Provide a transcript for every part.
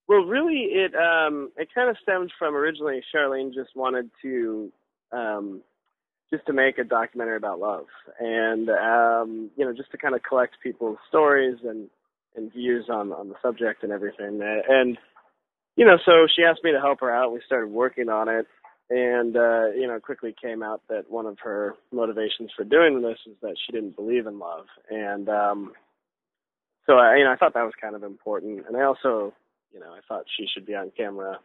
Well, really, it kind of stemmed from originally Charlene just wanted to um, just to make a documentary about love, and just to kind of collect people's stories and views on the subject and everything. And so she asked me to help her out. We started working on it, and it quickly came out that one of her motivations for doing this is that she didn't believe in love, and so I thought that was kind of important, and I also I thought she should be on camera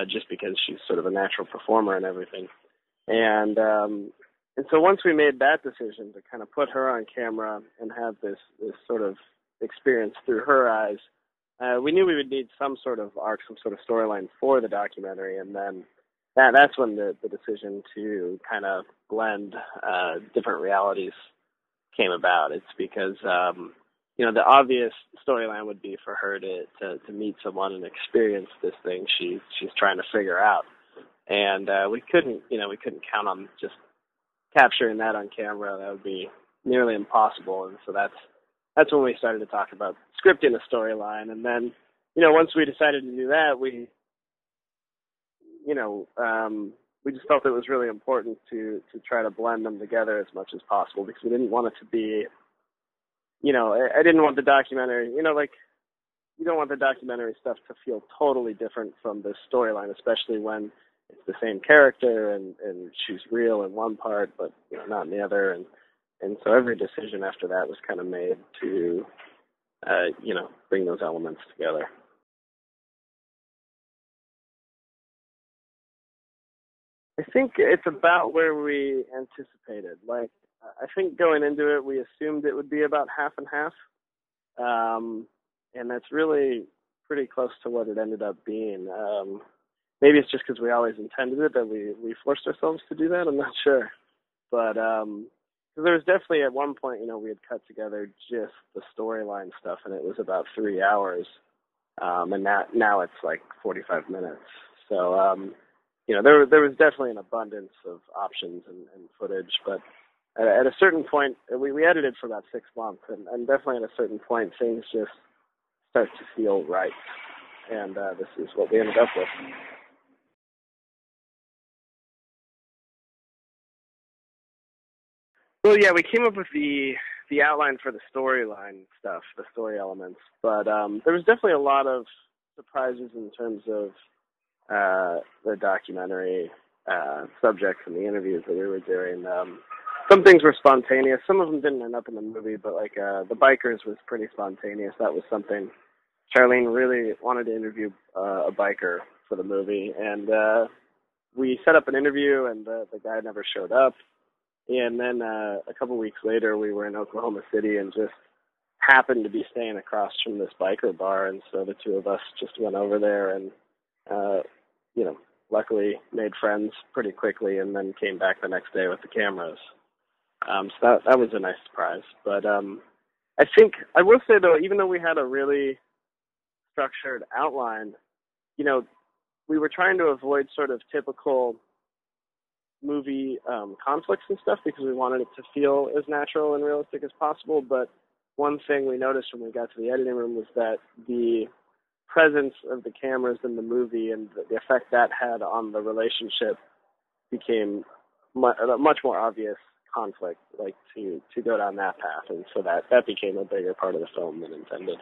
just because she's sort of a natural performer and everything. And so once we made that decision to kind of put her on camera and have this sort of experience through her eyes, we knew we would need some sort of arc, some sort of storyline for the documentary, and then that's when the decision to kind of blend different realities came about. It's because the obvious storyline would be for her to meet someone and experience this thing she's trying to figure out. And we couldn't count on just capturing that on camera. That would be nearly impossible. And so that's when we started to talk about scripting a storyline. And then, once we decided to do that, we just felt it was really important to try to blend them together as much as possible, because we didn't want it to be, I didn't want the documentary, you don't want the documentary stuff to feel totally different from the storyline, especially when it's the same character and she's real in one part, but not in the other. And so every decision after that was kind of made to, bring those elements together. I think it's about where we anticipated. Like, I think going into it, we assumed it would be about half and half. And that's really pretty close to what it ended up being. Maybe it's just because we always intended it that we forced ourselves to do that. I'm not sure. But there was definitely at one point, we had cut together just the storyline stuff, and it was about 3 hours. And now it's like 45 minutes. So, there was definitely an abundance of options and footage, but at a certain point, we edited for about 6 months, and definitely at a certain point, things just start to feel right, and this is what we ended up with. Well, yeah, we came up with the outline for the storyline stuff, the story elements, but there was definitely a lot of surprises in terms of the documentary subjects and the interviews that we were doing. Some things were spontaneous. Some of them didn't end up in the movie, but like the bikers was pretty spontaneous. That was something Charlene really wanted to interview a biker for the movie, and we set up an interview, and the guy never showed up. And then a couple weeks later, we were in Oklahoma City and just happened to be staying across from this biker bar, and so the two of us just went over there and luckily made friends pretty quickly, and then came back the next day with the cameras. So that was a nice surprise. But I think I will say, though, even though we had a really structured outline, we were trying to avoid sort of typical movie conflicts and stuff, because we wanted it to feel as natural and realistic as possible. But one thing we noticed when we got to the editing room was that the presence of the cameras in the movie and the effect that had on the relationship became a much more obvious conflict, like to go down that path, and so that became a bigger part of the film than intended.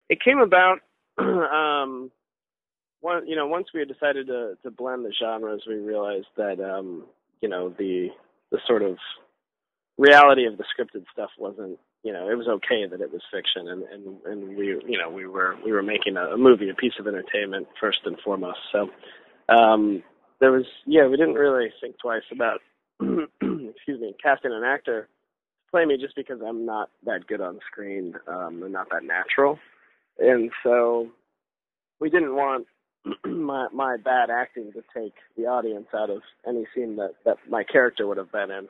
It came about once we had decided to blend the genres, we realized that the sort of reality of the scripted stuff wasn't, it was okay that it was fiction, and we were making a movie, a piece of entertainment first and foremost. So we didn't really think twice about casting an actor to play me, just because I'm not that good on screen and not that natural, and so we didn't want my bad acting to take the audience out of any scene that my character would have been in.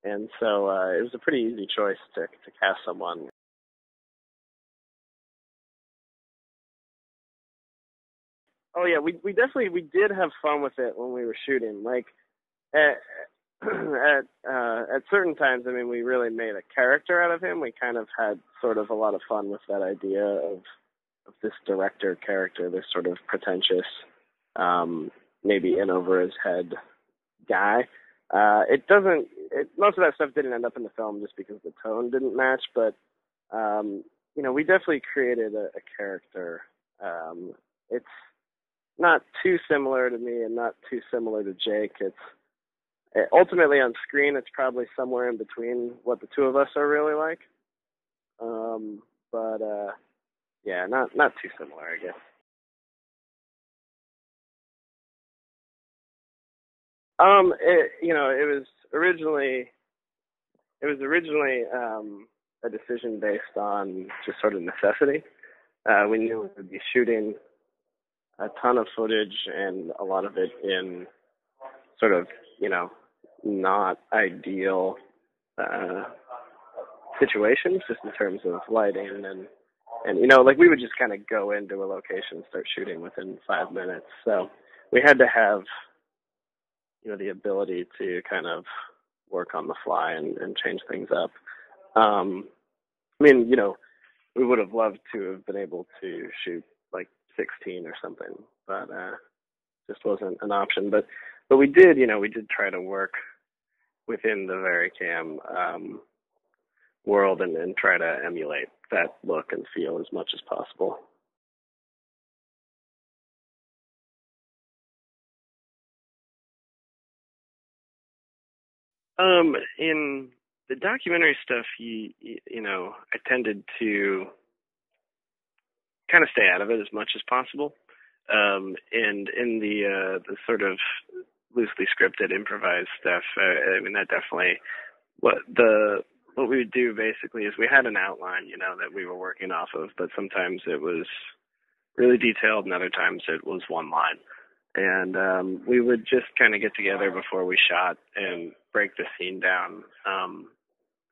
And so it was a pretty easy choice to cast someone. Oh yeah, we definitely did have fun with it when we were shooting. Like, at certain times, I mean, we really made a character out of him. We kind of had sort of a lot of fun with that idea of this director character, this sort of pretentious, maybe in over his head guy. Most of that stuff didn't end up in the film just because the tone didn't match, but, we definitely created a character. It's not too similar to me and not too similar to Jake. Ultimately on screen, it's probably somewhere in between what the two of us are really like. But yeah, not too similar, I guess. It was originally a decision based on just sort of necessity. We knew we would be shooting a ton of footage and a lot of it in sort of, not ideal situations, just in terms of lighting and like we would just kind of go into a location, start shooting within 5 minutes. So we had to have, the ability to kind of work on the fly and change things up. I mean, we would have loved to have been able to shoot like 16 or something, but just wasn't an option. But we did, we did try to work within the Varicam world and try to emulate that look and feel as much as possible. In the documentary stuff, I tended to kind of stay out of it as much as possible. And in the sort of loosely scripted, improvised stuff, I mean, that definitely what we would do basically is we had an outline, that we were working off of, but sometimes it was really detailed, and other times it was one line. And we would just kind of get together before we shot and break the scene down,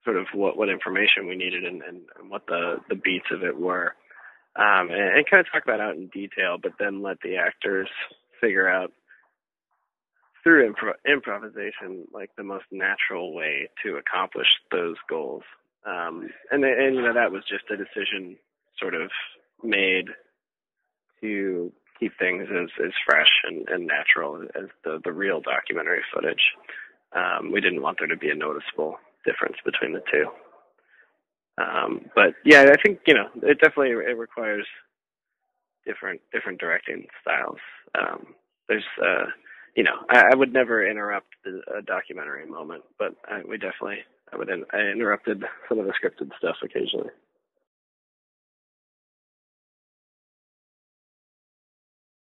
sort of what information we needed and what the beats of it were, and kind of talk that out in detail, but then let the actors figure out through improvisation like the most natural way to accomplish those goals. And that was just a decision sort of made to keep things as fresh and natural as the real documentary footage. We didn't want there to be a noticeable difference between the two. But yeah, I think, it definitely requires different directing styles. There's, I would never interrupt a documentary moment, but I interrupted some of the scripted stuff occasionally.